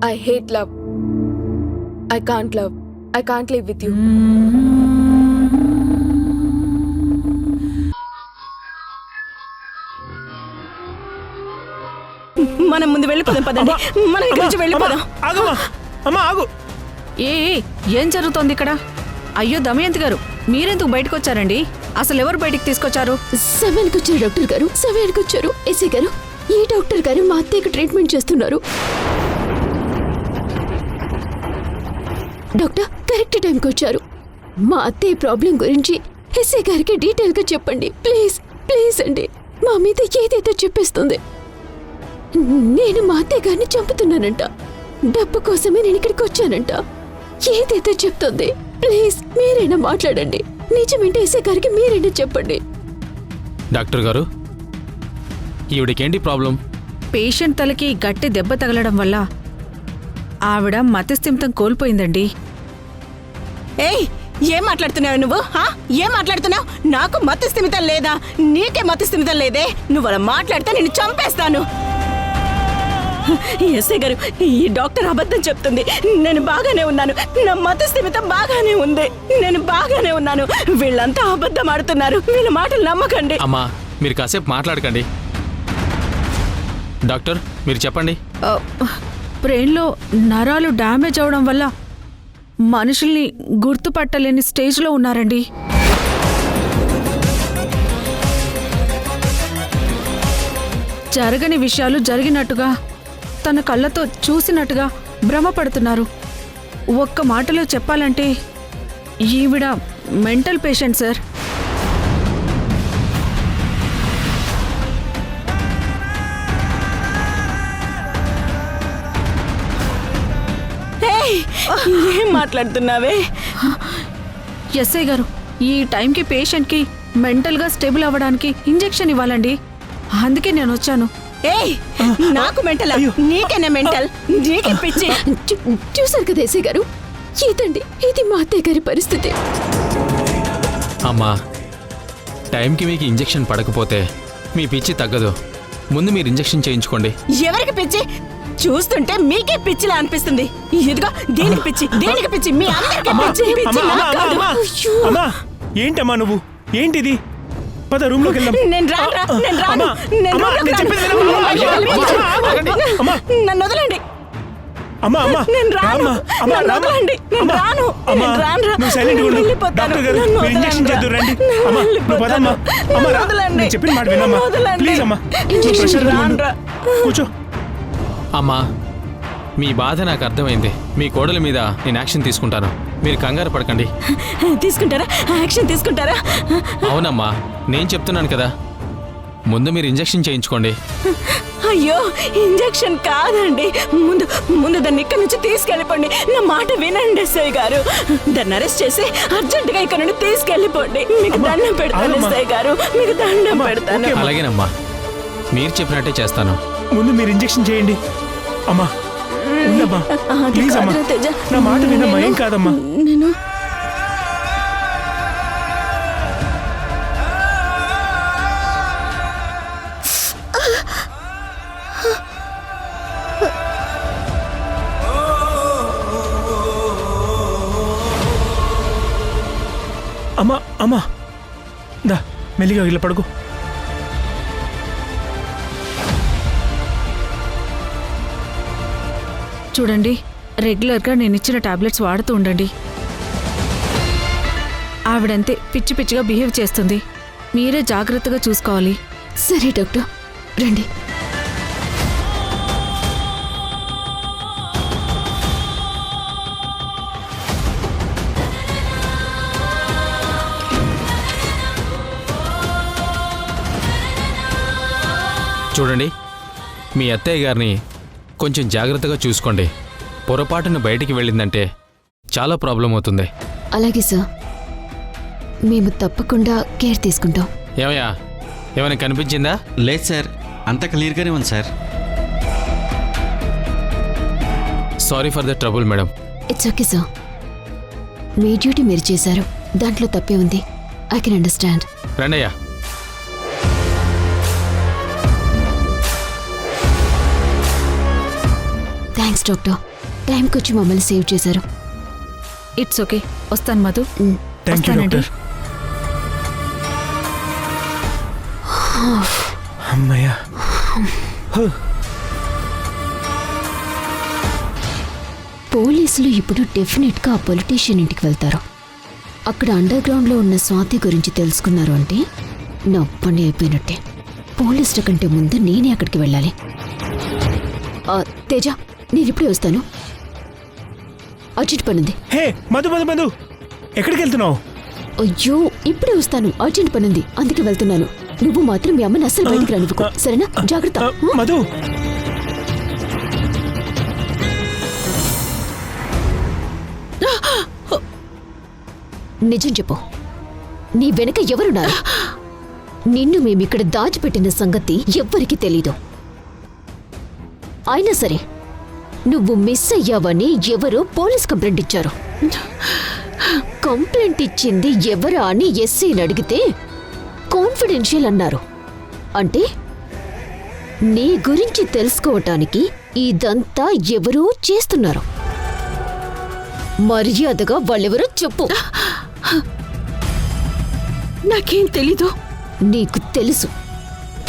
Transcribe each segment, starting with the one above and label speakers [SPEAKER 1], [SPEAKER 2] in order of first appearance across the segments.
[SPEAKER 1] I hate love. I can't love. I can't live with you.
[SPEAKER 2] మనం ముందు వెళ్ళిపోదాం పదండి. మనం ఇక్కడి నుంచి వెళ్ళిపోదాం.
[SPEAKER 3] ఆగు.
[SPEAKER 4] ఏం జరుగుతోంది ఇక్కడ? అయ్యో దమయంతి గారు, మీరెందుకు బయటకు వచ్చారండి? అసలు ఎవరు బయటికి తీసుకొచ్చారు?
[SPEAKER 5] సమయానికి వచ్చారు డాక్టర్ గారు, సమయానికి వచ్చారు. ఎస్ఐ గారు, ఈ డాక్టర్ గారు మా అత్తయ్యకు ట్రీట్మెంట్ చేస్తున్నారు. డాక్టర్ కరెక్ట్ టైంకి వచ్చారు. మా అత్తయ్య ప్రాబ్లం గురించి ఎస్ఐ గారికి డీటెయిల్ గా చెప్పండి ప్లీజ్. ప్లీజ్ అండి, మా మీద ఏదైతే చెప్పేస్తుంది. నేను మా అత్తయ్య గారిని చంపుతున్నానంట. డబ్బు కోసమే నేను ఇక్కడికి వచ్చానంట. ఏదైతే చెప్తుంది ప్లీజ్ మీరైనా మాట్లాడండి. నిజమేంటి ఎస్ఐ గారికి మీరైనా చెప్పండి.
[SPEAKER 3] డాక్టర్ గారు, ఈవిడికేంటి ప్రాబ్లం?
[SPEAKER 4] పేషెంట్ తలకి గట్టి దెబ్బ తగలడం వల్ల ఆవిడ మతిస్థిమితం కోల్పోయిందండి.
[SPEAKER 2] ఏయ్, ఏం మాట్లాడుతున్నావు నువ్వు? ఏం మాట్లాడుతున్నావు? నాకు మతిస్థిమితం లేదా? నీకే మతిస్థిమితం లేదే? నువ్వు అలా మాట్లాడితే నేను చంపేస్తాను. ఎస్ఐ గారు, ఈ డాక్టర్ అబద్ధం చెప్తుంది. నేను బాగానే ఉన్నాను. నా మతిస్థిమితం బాగానే ఉంది. నేను బాగానే ఉన్నాను. వీళ్ళంతా అబద్ధం ఆడుతున్నారు. వీళ్ళ మాటలు నమ్మకండి.
[SPEAKER 3] అమ్మా, మీరు కాసేపు మాట్లాడకండి. డాక్టర్, మీరు చెప్పండి.
[SPEAKER 4] బ్రెయిన్లో నరాలు డ్యామేజ్ అవడం వల్ల మనుషుల్ని గుర్తుపట్టలేని స్టేజ్లో ఉన్నారండి. జరగని విషయాలు జరిగినట్టుగా, తన కళ్ళతో చూసినట్టుగా భ్రమపడుతున్నారు. ఒక్క మాటలో చెప్పాలంటే ఈవిడ మెంటల్ పేషెంట్ సార్.
[SPEAKER 2] ఏం మాట్లాడుతున్నావే?
[SPEAKER 4] ఎస్ఐ గారు, ఈ టైంకి పేషెంట్కి మెంటల్గా స్టేబుల్ అవ్వడానికి ఇంజెక్షన్ ఇవ్వాలండి. అందుకే నేను వచ్చాను.
[SPEAKER 2] ఏయ్, నాకు మెంటల్? నీకేనా మెంటల్? నీకే పిచ్చి?
[SPEAKER 5] చూసారు కదా ఎస్ఐ గారు, ఇదండి ఇది మా అత్తయ్య గారి పరిస్థితి.
[SPEAKER 3] అమ్మా, టైంకి మీకు ఇంజెక్షన్ పడకపోతే మీ పిచ్చి తగ్గదు. ముందు మీరు ఇంజెక్షన్ చేయించుకోండి.
[SPEAKER 2] ఎవరికి పిచ్చి? చూస్తుంటే మీకే పిచ్చిలా అనిపిస్తుంది. ఇదిగో దీనికి పిచ్చి, దీనికి పిచ్చి, మీ అందరికీ పిచ్చి. పిచ్చి నాకు కాదు.
[SPEAKER 3] ఏంటమ్మా నువ్వు? ఏంటిది? పద రూమ్ లోకి వెళ్దాం.
[SPEAKER 2] నేను రాను. నన్ను వదలండి. నేను రాను. నన్ను వదలండి. నేను రాను.
[SPEAKER 3] నువ్వు సైలెంట్ ఉండు. డాక్టర్ గారు, మీరు ఇంజెక్షన్ చేద్దురు రండి. అమ్మా, నువ్వు పదమ్మా. అమ్మా రా. నేను చెప్పిన మాట వినమ్మా. ప్లీజ్ అమ్మా, కూర్చో. అమ్మా, మీ బాధ నాకు అర్థమైంది. మీ కోడల మీద నేను యాక్షన్ తీసుకుంటాను. మీరు కంగారు పడకండి.
[SPEAKER 2] తీసుకుంటారా? యాక్షన్ తీసుకుంటారా?
[SPEAKER 3] అవునమ్మా, నేను చెప్తున్నాను కదా. ముందు మీరు ఇంజెక్షన్ చేయించుకోండి.
[SPEAKER 2] అయ్యో, ఇంజెక్షన్ కాదండి. ముందు దాన్ని ఇక్కడ నుంచి తీసుకెళ్ళిపోండి. నా మాట వినండి ఎస్ఐ గారు. దాన్ని అరెస్ట్ చేసి అర్జెంటుగా ఇక్కడ నుండి తీసుకెళ్ళిపోండి. మీకు దండం పెడతాను ఎస్ఐ గారు, మీకు దండం పెడతాను.
[SPEAKER 3] అలాగేనమ్మా, మీరు చెప్పినట్టే చేస్తాను.
[SPEAKER 6] ముందు మీరు ఇంజెక్షన్ చేయండి. అమ్మా ఉండమ్మా, ప్లీజ్ అమ్మా, నా మాట వినమ్మా. ఏం కాదమ్మా.
[SPEAKER 5] నేను
[SPEAKER 6] అమ్మా అమ్మా, దా మెల్లిగా ఇలా పడుకో.
[SPEAKER 4] చూడండి, రెగ్యులర్గా నేను ఇచ్చిన టాబ్లెట్స్ వాడుతూ ఉండండి. ఆవిడంతే పిచ్చి పిచ్చిగా బిహేవ్ చేస్తుంది. మీరే జాగ్రత్తగా చూసుకోవాలి.
[SPEAKER 5] సరే డాక్టర్, రండి.
[SPEAKER 3] చూడండి, మీ అత్తయ్య గారిని కొంచెం జాగ్రత్తగా చూసుకోండి. పొరపాటును బయటికి వెళ్ళిందంటే చాలా ప్రాబ్లం అవుతుంది.
[SPEAKER 5] అలాగే సార్, మేము తప్పకుండా కేర్ తీసుకుంటాం.
[SPEAKER 3] ఏమయ్యా, ఏమైనా కనిపించిందా?
[SPEAKER 7] లేదు సార్, అంత క్లియర్గానే ఉంది sir.
[SPEAKER 3] Sorry for the trouble madam.
[SPEAKER 5] It's okay sir, మీ డ్యూటీ మీరు చేశారు, దాంట్లో తప్పే ఉంది. I can understand.
[SPEAKER 3] రండయ్యా.
[SPEAKER 5] Thanks doctor. టైంకి వచ్చి మమ్మల్ని సేవ్ చేశారు.
[SPEAKER 4] It's okay. వస్తాను మధు.
[SPEAKER 6] థ్యాంక్ యూ
[SPEAKER 4] వస్తానండి.
[SPEAKER 6] డాక్టర్. అమ్మయ్యా.
[SPEAKER 5] పోలీసులు ఇప్పుడు డెఫినెట్గా ఆ పొలిటీషియన్ ఇంటికి వెళ్తారు. అక్కడ అండర్ గ్రౌండ్లో ఉన్న స్వాతి గురించి తెలుసుకున్నారు అంటే నా పని అయిపోయినట్టే. పోలీసుల కంటే ముందు నేనే అక్కడికి వెళ్ళాలి. తేజ, నేను ఇప్పుడే వస్తాను. అర్జెంట్ పనుంది.
[SPEAKER 6] హే మధు మధు మధు, ఎక్కడికి వెళ్తున్నావు?
[SPEAKER 5] అయ్యో, ఇప్పుడే వస్తాను. అర్జెంట్ పనుంది, అందుకే వెళ్తున్నాను. నువ్వు మాత్రం మీ అమ్మని అస్సలు బయటికి రానివ్వకు, సరేనా? జాగ్రత్త.
[SPEAKER 6] మధు,
[SPEAKER 5] నిజం చెప్పు, నీ వెనక ఎవరున్నారు? నిన్ను మేమిక్కడ దాచిపెట్టిన సంగతి ఎవ్వరికీ తెలీదు. అయినా సరే నువ్వు మిస్ అయ్యావని ఎవరో పోలీస్ కంప్లైంట్ ఇచ్చారు. కంప్లైంట్ ఇచ్చింది ఎవరా అని ఎస్ఐని అడిగితే కాన్ఫిడెన్షియల్ అన్నారు. అంటే నీ గురించి తెలుసుకోవటానికి ఇదంతా ఎవరో చేస్తున్నారు. మర్యాదగా వాళ్ళెవరో చెప్పు.
[SPEAKER 2] నాకేం తెలీదు.
[SPEAKER 5] నీకు తెలుసు,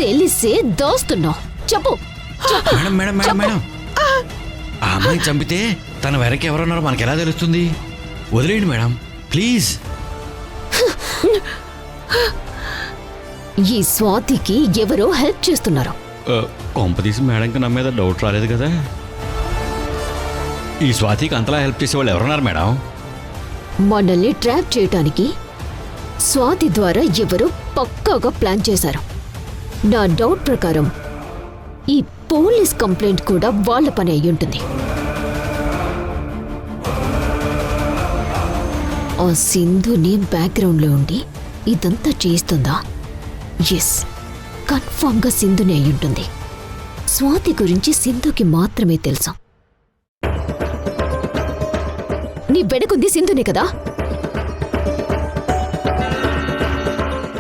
[SPEAKER 5] తెలిసే దోస్తున్నావు. చెప్పు.
[SPEAKER 7] మేడం మేడం మేడం మేడం, ఆ అమ్మాయిని చంపితే తన వెనక ఎవరున్నారో మనకు ఎలా తెలుస్తుంది? వదిలేయండి మేడం ప్లీజ్.
[SPEAKER 5] ఈ స్వాతికి ఎవరో హెల్ప్ చేస్తున్నారు.
[SPEAKER 7] కొంపదీసి మేడంకి నా మీద డౌట్ రాలేదు కదా? ఈ స్వాతికి అంతలా హెల్ప్ చేసే వాళ్ళు ఎవరున్నారు మేడం?
[SPEAKER 5] మనల్ని ట్రాప్ చేయటానికి స్వాతి ద్వారా ఎవరో పక్కాగా ప్లాన్ చేశారు. నా డౌట్ ప్రకారం ఈ పోలీస్ కంప్లైంట్ కూడా వాళ్ళ పని అయి ఉంటుంది. ఆ సింధుని బ్యాక్గ్రౌండ్లో ఉండి ఇదంతా చేస్తుందా? ఎస్, కన్ఫామ్గా సింధుని అయి ఉంటుంది. స్వాతి గురించి సింధుకి మాత్రమే తెలుసు. నీ వెనకుంది సింధునే కదా?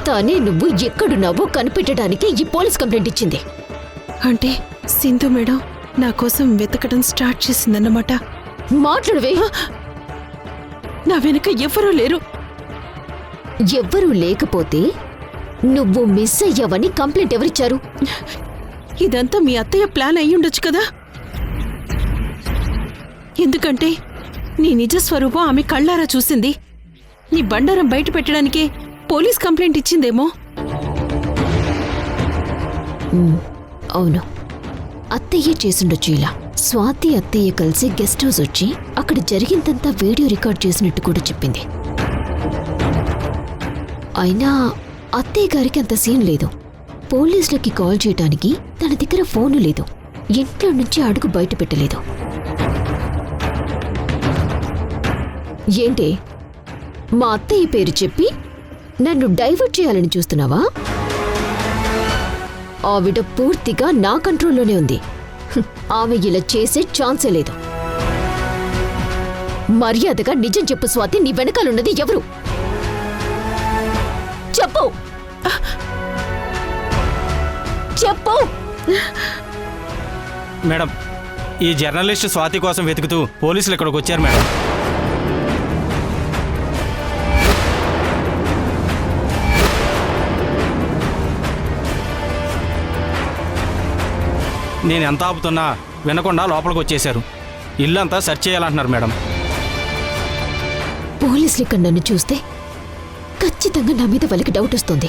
[SPEAKER 5] తానే నువ్వు ఎక్కడున్నావో కనిపెట్టడానికి ఈ పోలీస్ కంప్లైంట్ ఇచ్చింది.
[SPEAKER 2] అంటే సింధు మేడం నా కోసం వెతకడం స్టార్ట్ చేసిందన్నమాట.
[SPEAKER 5] మాట్లాడవే.
[SPEAKER 2] నా వెనక ఎవరూ లేరు.
[SPEAKER 5] ఎవ్వరూ లేకపోతే నువ్వు మిస్ అయ్యావని కంప్లైంట్ ఎవరిచ్చారు?
[SPEAKER 2] ఇదంతా మీ అత్తయ్య ప్లాన్ అయ్యుండొచ్చు కదా. ఎందుకంటే నీ నిజ స్వరూపం ఆమె కళ్ళారా చూసింది. నీ బండారం బయట పెట్టడానికే పోలీస్ కంప్లైంట్ ఇచ్చిందేమో.
[SPEAKER 5] అవును, అత్తయ్య చేసుండొచ్చు ఇలా. స్వాతి అత్తయ్య కలిసి గెస్ట్ హౌస్ వచ్చి అక్కడ జరిగిందంతా వీడియో రికార్డ్ చేసినట్టు కూడా చెప్పింది. అయినా అత్తయ్య గారికి అంత సీన్ లేదు. పోలీసులకి కాల్ చేయడానికి తన దగ్గర ఫోను లేదు. ఇంట్లో నుంచి అడుగు బయట పెట్టలేదు. ఏంటి, మా అత్తయ్య పేరు చెప్పి నన్ను డైవర్ట్ చేయాలని చూస్తున్నావా? ఆవిడ పూర్తిగా నా కంట్రోల్లోనే ఉంది. ఆమె ఇలా చేసే ఛాన్సే లేదు. మర్యాదగా నిజం చెప్పు స్వాతి, నీ వెనకాలన్నది ఎవరు? చెప్పు చెప్పు.
[SPEAKER 3] మేడం, ఈ జర్నలిస్ట్ స్వాతి కోసం వెతుకుతూ పోలీసులు ఇక్కడికి వచ్చారు మేడం. నేను ఎంత ఆపుతున్నా వినకుండా లోపలికి వచ్చేశారు. ఇల్లంతా సెర్చ్ చేయాలంటున్నారు మేడం.
[SPEAKER 5] పోలీసులు ఇక్కడ నన్ను చూస్తే ఖచ్చితంగా నా మీద వాళ్ళకి డౌట్ వస్తుంది.